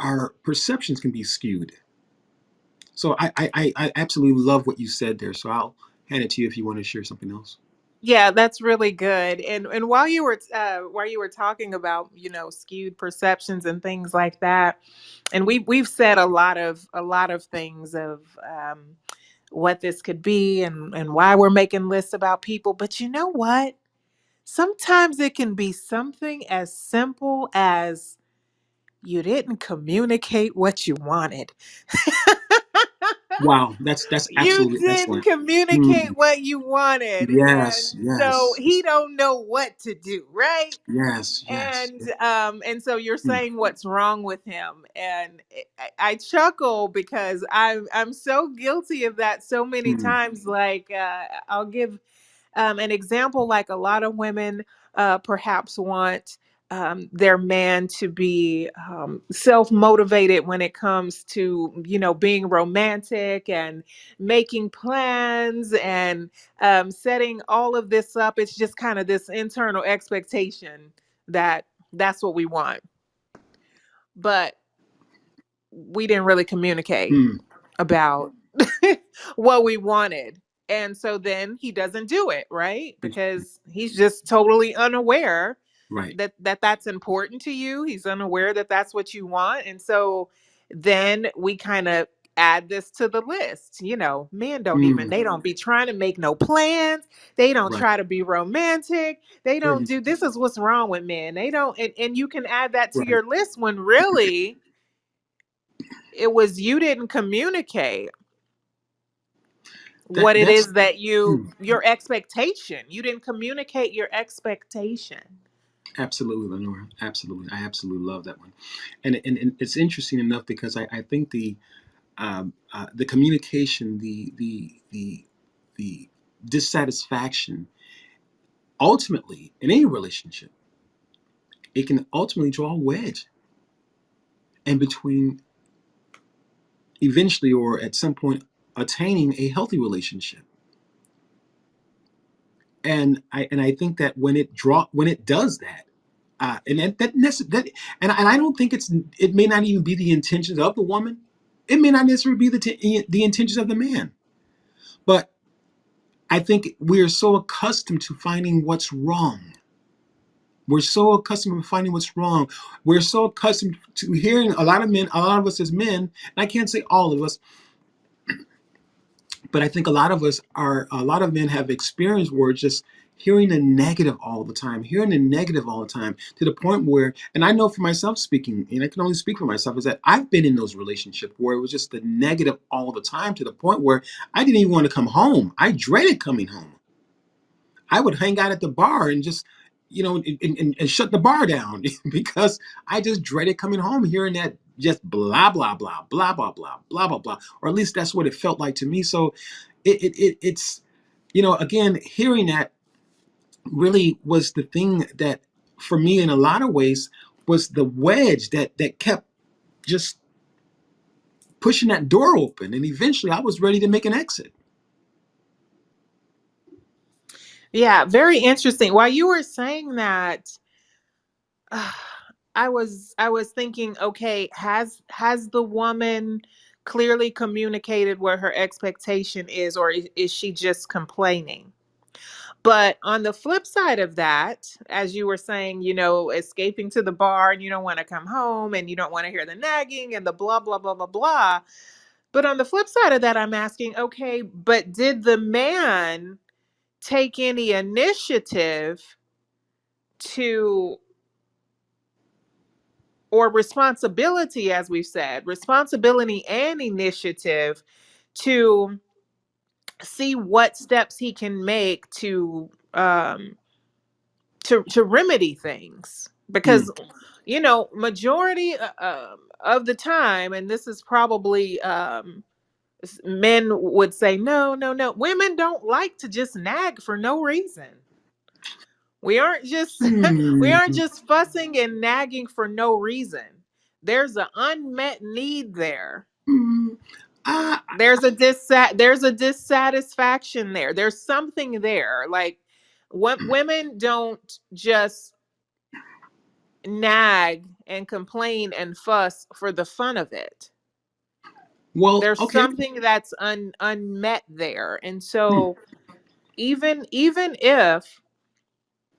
B: our perceptions can be skewed. So I absolutely love what you said there. So I'll hand it to you if you want to share something else.
A: Yeah, that's really good. And while you were talking about, skewed perceptions and things like that, and we've said a lot of things of what this could be, and why we're making lists about people. But you know what? Sometimes it can be something as simple as you didn't communicate what you wanted.
B: Wow, that's
A: You
B: absolutely
A: didn't
B: excellent. Mm,
A: communicate what you wanted, and
B: yes,
A: so
B: yes,
A: he don't know what to do, right?
B: yes, yes.
A: And so you're
B: Mm,
A: saying what's wrong with him, and I chuckle because I'm so guilty of that so many
B: mm,
A: times. Like I'll give an example, like a lot of women perhaps want their man to be self motivated when it comes to, being romantic and making plans and setting all of this up. It's just kind of this internal expectation that that's what we want. But we didn't really communicate
B: mm,
A: about what we wanted. And so then he doesn't do it, right? Because he's just totally unaware
B: right.
A: that that's important to you. He's unaware that that's what you want. And so then we kind of add this to the list. Men don't even,
B: Mm,
A: they don't be trying to make no plans. They don't
B: right.
A: try to be romantic. They don't
B: Mhm,
A: do, this is what's wrong with men. They don't, and you can add that to
B: right.
A: your list when really it was you didn't communicate
B: That
A: what it
B: that's
A: is that
B: mm,
A: your expectation. You didn't communicate your expectation.
B: absolutely, Lenore. Absolutely, I absolutely love that one. And it's interesting enough because I think the communication, the dissatisfaction, ultimately in any relationship, it can ultimately draw a wedge in between, eventually or at some point, attaining a healthy relationship. And I think that when it does that, and that and I don't think it may not even be the intentions of the woman. It may not necessarily be the intentions of the man. But I think we are so accustomed to finding what's wrong. We're so accustomed to finding what's wrong. We're so accustomed to hearing a lot of men, a lot of us as men, and I can't say all of us, but I think a lot of men have experienced where just hearing the negative all the time, hearing the negative all the time, to the point where, and I know for myself speaking, and I can only speak for myself, is that I've been in those relationships where it was just the negative all the time, to the point where I didn't even want to come home. I dreaded coming home. I would hang out at the bar and just, and shut the bar down because I just dreaded coming home, hearing that just blah blah blah blah blah blah blah blah blah, or at least that's what it felt like to me. So it's, again, hearing that really was the thing that, for me, in a lot of ways, was the wedge that kept just pushing that door open, and eventually I was ready to make an exit.
A: Yeah, very interesting. While you were saying that, I was thinking, okay, has the woman clearly communicated what her expectation is, or is she just complaining? But on the flip side of that, as you were saying, escaping to the bar and you don't want to come home and you don't want to hear the nagging and the blah, blah, blah, blah, blah. But on the flip side of that, I'm asking, okay, but did the man take any initiative to, or responsibility, as we've said, responsibility and initiative to see what steps he can make to remedy things? Because
B: Mm,
A: majority of the time, and this is probably men would say, no, no, no, women don't like to just nag for no reason. We aren't just we aren't
B: mm,
A: just fussing and nagging for no reason. There's an unmet need there.
B: mm, I,
A: There's a dissatisfaction there. There's something there. Like, what women don't just nag and complain and fuss for the fun of it.
B: well,
A: There's
B: okay.
A: something that's unmet there. And
B: Hmm.
A: so even if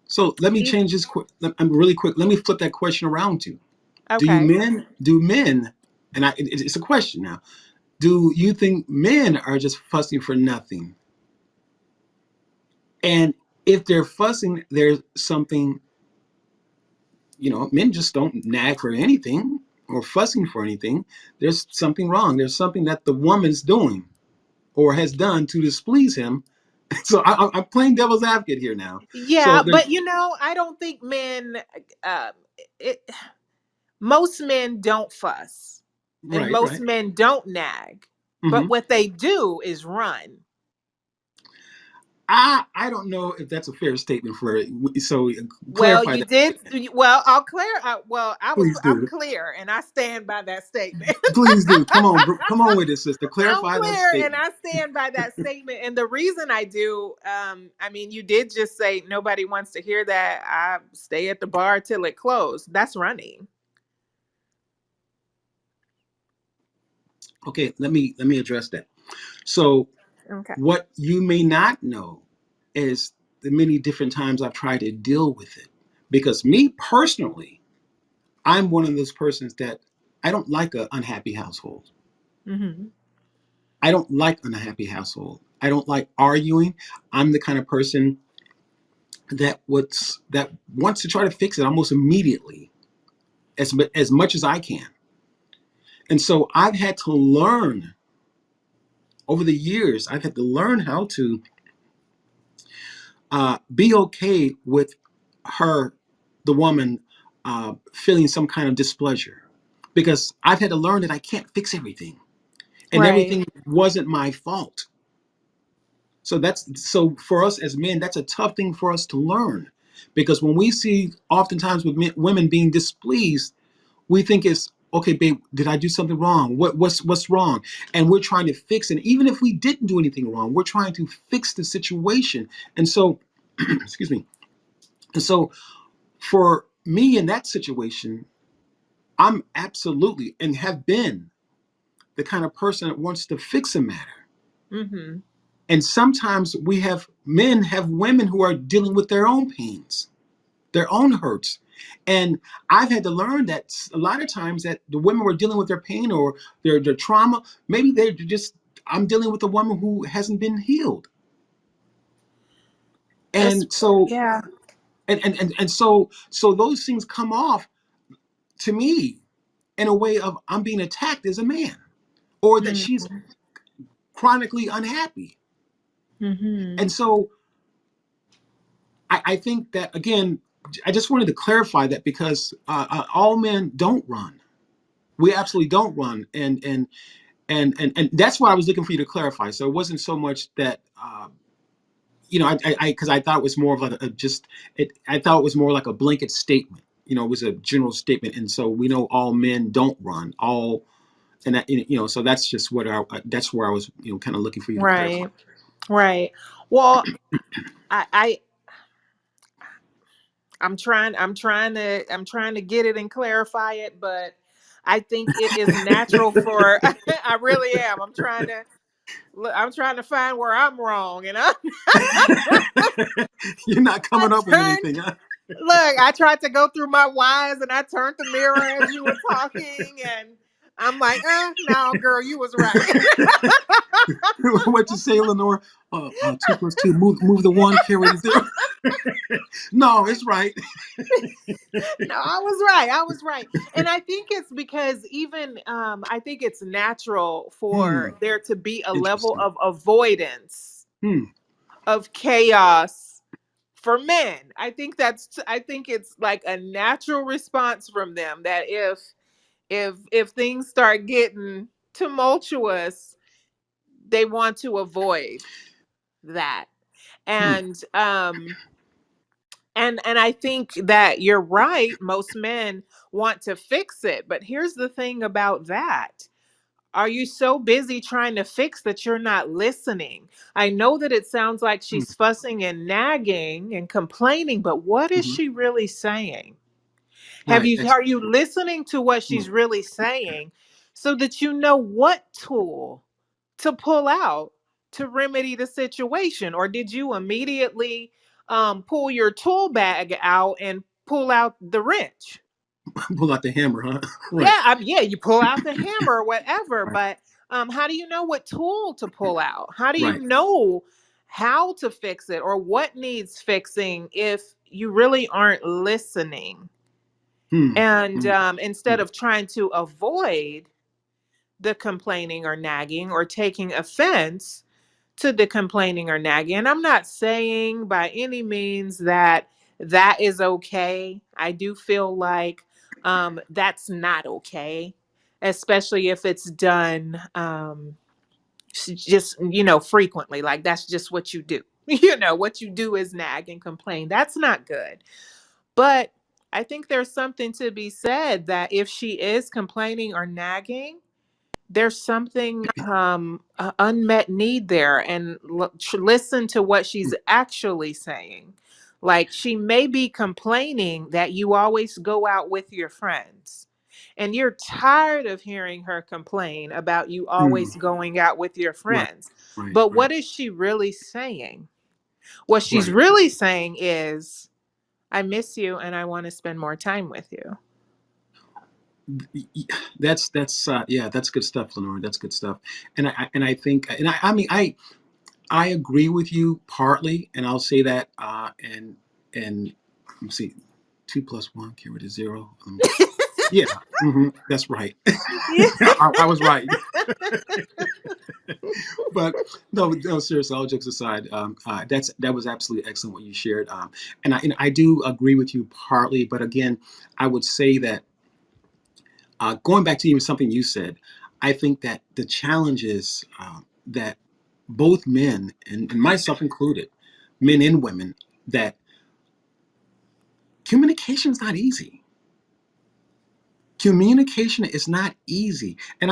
B: So let me
A: even
B: change this really quick. Let me flip that question around to you.
A: Okay.
B: Do men, and it's a question now. Do you think men are just fussing for nothing? And if they're fussing, there's something, men just don't nag for anything. or fussing for anything, there's something wrong. There's something that the woman's doing or has done to displease him. So I'm playing devil's advocate here now. So
A: Yeah,
B: there's
A: but I don't think men, uh, it, most men don't fuss and
B: right,
A: most
B: right.
A: men don't nag. But
B: Hmm.
A: what they do is run.
B: I don't know if that's a fair statement for so
A: Well,
B: clarify
A: you
B: that.
A: did. Well, I'll clear. Well,
B: Please
A: I'm
B: do.
A: clear, and I stand by that statement.
B: Please do. Come on, come on with it, sister.
A: I'm
B: Clarify that
A: clear, and
B: statement.
A: I stand by that statement. And the reason I do, I mean, you did just say nobody wants to hear that. I stay at the bar till it closed. That's running.
B: Okay, let me address that. So
A: Okay.
B: what you may not know is the many different times I've tried to deal with it. Because me personally, I'm one of those persons that I don't like an unhappy household.
A: Hmm.
B: I don't like an unhappy household. I don't like arguing. I'm the kind of person that wants to try to fix it almost immediately, as much as I can. And so I've had to learn over the years. I've had to learn how to be okay with her, the woman, feeling some kind of displeasure, because I've had to learn that I can't fix everything, and
A: Right.
B: everything wasn't my fault. So for us as men, that's a tough thing for us to learn, because when we see oftentimes with women being displeased, we think it's okay, babe. Did I do something wrong? What's wrong? And we're trying to fix it. Even if we didn't do anything wrong, we're trying to fix the situation. And so, excuse me. And so, for me in that situation, I'm absolutely and have been the kind of person that wants to fix a matter.
A: Hmm.
B: And sometimes we have men have women who are dealing with their own pains, their own hurts. And I've had to learn that a lot of times that the women were dealing with their pain or their trauma, maybe they're just, I'm dealing with a woman who hasn't been healed.
A: It's
B: And so
A: yeah.
B: so those things come off to me in a way of I'm being attacked as a man, or that she's chronically unhappy.
A: Mm-hmm.
B: And so I think that again, I just wanted to clarify that because all men don't run. We absolutely don't run, and that's why I was looking for you to clarify. So it wasn't so much that I because I thought it was more of a just it. I thought it was more like a blanket statement. It was a general statement, and so we know all men don't run. All and that so that's just that's where I was kind of looking for you to clarify.
A: Right. Right. Well, I I'm trying to get it and clarify it, but I think it is natural for I really am. I'm trying to find where I'm wrong, and
B: You're not
A: I
B: coming up with
A: turned
B: anything, huh?
A: look, I tried to go through my whys and I turned the mirror as you were talking, and I'm like, no, girl, you was right.
B: What you say, Lenore? 2 plus 2, move the one, carry the zero. No, it's right.
A: No, I was right. I was right. And I think it's because even I think it's natural
B: Hmm.
A: for there to be a level
B: Interesting.
A: of avoidance
B: Hmm.
A: of chaos for men. I think it's like a natural response from them that if things start getting tumultuous, they want to avoid that.
B: Hmm.
A: And and I think that you're right. Most men want to fix it, but here's the thing about that. Are you so busy trying to fix that you're not listening? I know that it sounds like
B: Hmm.
A: she's fussing and nagging and complaining, but what is
B: Hmm.
A: she really saying?
B: Right.
A: Are you listening to what
B: Hmm.
A: she's really saying so that you know what tool to pull out to remedy the situation? Or did you immediately pull your tool bag out and pull out the wrench?
B: Pull out the hammer, huh? Right.
A: Yeah, yeah, you pull out the hammer or whatever,
B: Right.
A: but how do you know what tool to pull out? How do you
B: Right.
A: know how to fix it or what needs fixing if you really aren't listening?
B: Hmm.
A: And
B: Hmm.
A: instead of trying to avoid the complaining or nagging or taking offense to the complaining or nagging. And I'm not saying by any means that that is okay. I do feel like that's not okay, especially if it's done just, frequently. Like that's just what you do. What you do is nag and complain. That's not good. But I think there's something to be said that if she is complaining or nagging, there's something unmet need there, and listen to what she's actually saying. Like she may be complaining that you always go out with your friends, and you're tired of hearing her complain about you
B: Hmm.
A: always going out with your
B: Right.
A: friends.
B: Right.
A: But
B: Right.
A: what is she really saying? What she's
B: Right.
A: really saying is, I miss you and I want to spend more time with you.
B: That's yeah, that's good stuff, Lenore. That's good stuff. And I think, I mean, I agree with you partly, and I'll say that. And let me see, 2 plus 1 get rid of 0. Yeah, that's right. I was right. But no, no, seriously, all jokes aside, that was absolutely excellent what you shared. And I do agree with you partly, but again, I would say that, going back to even something you said, I think that the challenge is, that both men, and myself included, men and women, that communication is not easy. Communication is not easy, and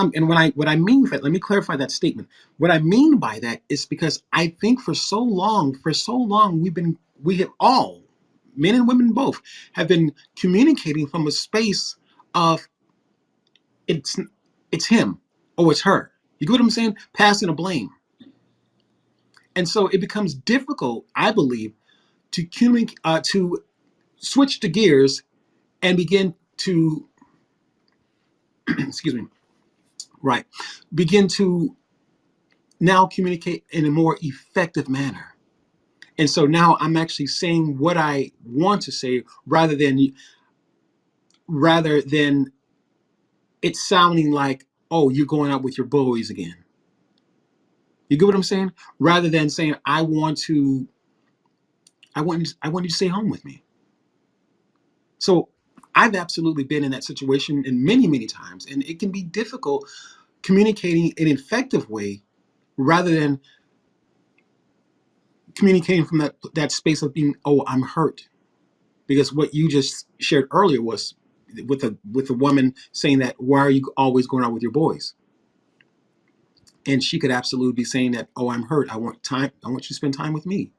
B: what I mean by that, let me clarify that statement. What I mean by that is because I think for so long we have all, men and women both, have been communicating from a space of, it's it's him or it's her. You get what I'm saying? Passing the blame. And so it becomes difficult, I believe, to switch the gears and begin to excuse me, right, begin to now communicate in a more effective manner. And so now I'm actually saying what I want to say, rather than it sounding like, oh, you're going out with your boys again. You get what I'm saying? Rather than saying, I want you to stay home with me. So I've absolutely been in that situation in many, many times, and it can be difficult communicating in an effective way rather than communicating from that space of being, oh, I'm hurt. Because what you just shared earlier was with a woman saying that, why are you always going out with your boys? And she could absolutely be saying that, oh, I'm hurt. I want you to spend time with me.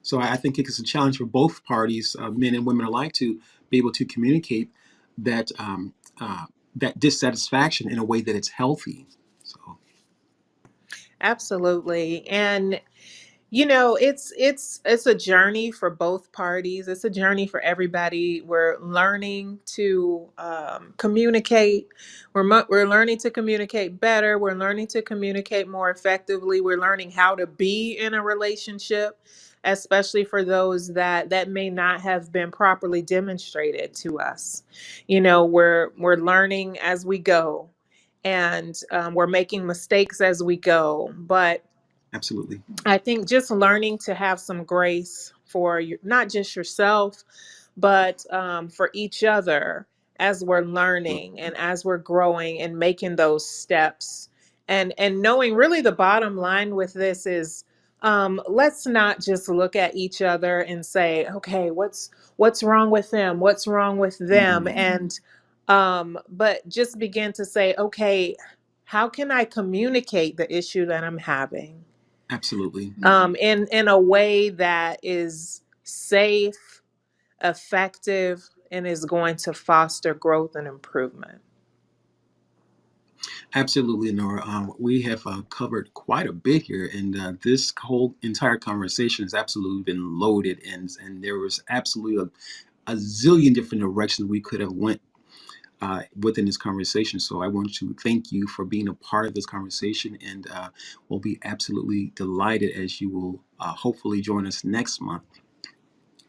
B: So I think it's a challenge for both parties, men and women alike, to be able to communicate that, that dissatisfaction in a way that it's healthy. So
A: Absolutely. And it's a journey for both parties. It's a journey for everybody. We're learning to communicate. We're learning to communicate better. We're learning to communicate more effectively. We're learning how to be in a relationship, especially for those that may not have been properly demonstrated to us. We're learning as we go, and we're making mistakes as we go, but
B: absolutely,
A: I think just learning to have some grace for not just yourself, but for each other as we're learning and as we're growing and making those steps, and knowing really the bottom line with this is, let's not just look at each other and say, okay, what's wrong with them? What's wrong with them?
B: mm,
A: And but just begin to say, okay, how can I communicate the issue that I'm having?
B: absolutely,
A: In a way that is safe, effective, and is going to foster growth and improvement.
B: absolutely, Nora. We have covered quite a bit here, and this whole entire conversation has absolutely been loaded, and there was absolutely a zillion different directions we could have went within this conversation. So I want to thank you for being a part of this conversation, and we'll be absolutely delighted as you will hopefully join us next month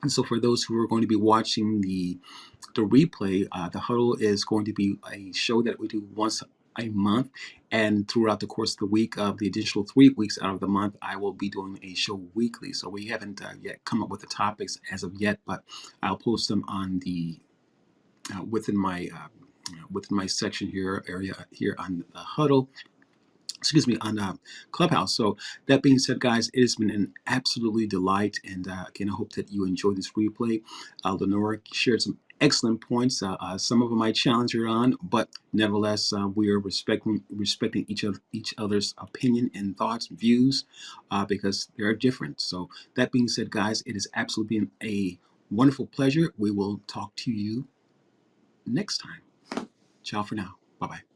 B: And so for those who are going to be watching the replay, the huddle is going to be a show that we do once a month, and throughout the course of the week of the additional 3 weeks out of the month, I will be doing a show weekly. So we haven't yet come up with the topics as of yet, but I'll post them on the within my section here area here on the huddle, on Clubhouse. So that being said, guys, it has been an absolutely delight, and again, I hope that you enjoy this replay. Lenora shared some excellent points. Some of them I challenge her on, but nevertheless, we are respecting each other's opinion and thoughts, views, because they are different. So that being said, guys, it has absolutely been a wonderful pleasure. We will talk to you next time. Ciao for now. Bye bye.